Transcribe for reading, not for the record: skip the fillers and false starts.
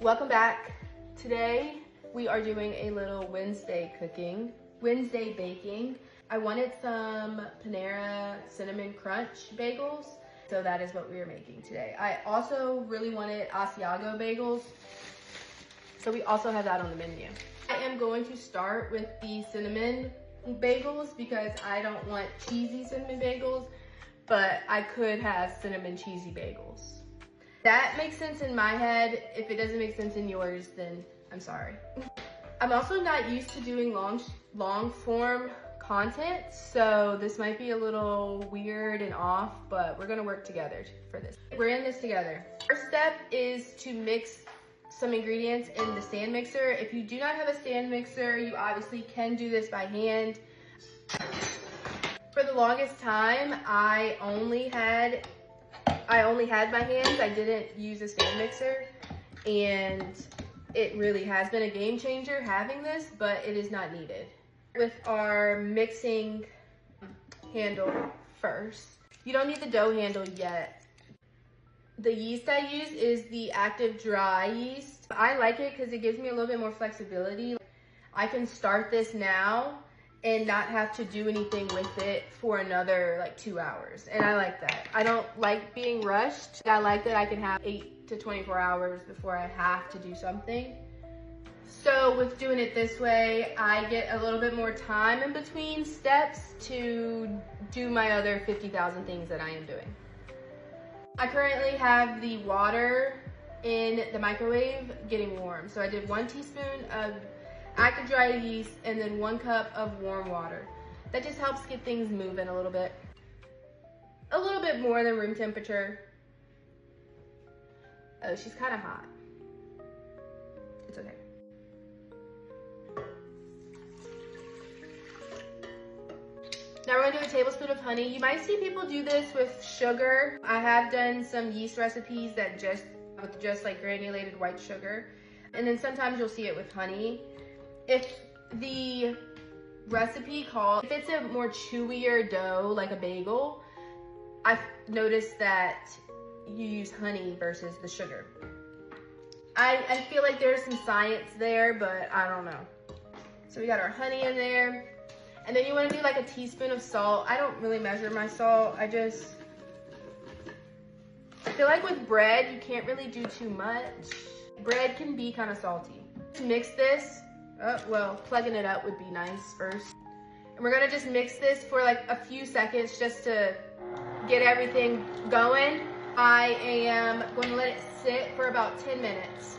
Welcome back. Today we are doing a little Wednesday baking. I wanted some Panera Cinnamon Crunch bagels, so that is what we are making today. I also really wanted Asiago bagels, so we also have that on the menu. I am going to start with the cinnamon bagels because I don't want cheesy cinnamon bagels, but I could have cinnamon cheesy bagels. That makes sense in my head. If it doesn't make sense in yours, then I'm sorry. I'm also not used to doing long form content, so this might be a little weird and off, but we're gonna work together for this. We're in this together. First step is to mix some ingredients in the stand mixer. If you do not have a stand mixer, you obviously can do this by hand. For the longest time, I only had my hands. I didn't use a stand mixer, and it really has been a game changer having this, but it is not needed. With our mixing handle first, you don't need the dough handle yet. The yeast I use is the active dry yeast. I like it because it gives me a little bit more flexibility. I can start this now and not have to do anything with it for another like 2 hours. And I like that. I don't like being rushed. I like that I can have 8 to 24 hours before I have to do something. So with doing it this way, I get a little bit more time in between steps to do my other 50,000 things that I am doing. I currently have the water in the microwave getting warm. So I did 1 teaspoon of active dry yeast and then 1 cup of warm water. That just helps get things moving a little bit. A little bit more than room temperature. Oh, she's kind of hot. It's okay. Now we're gonna do a tablespoon of honey. You might see people do this with sugar. I have done some yeast recipes that with just like granulated white sugar. And then sometimes you'll see it with honey. If the recipe calls, if it's a more chewier dough, like a bagel, I've noticed that you use honey versus the sugar. I feel like there's some science there, but I don't know. So we got our honey in there. And then you wanna do like a teaspoon of salt. I don't really measure my salt. I feel like with bread, you can't really do too much. Bread can be kind of salty. To mix this, plugging it up would be nice first. And we're gonna just mix this for like a few seconds just to get everything going. I am going to let it sit for about 10 minutes.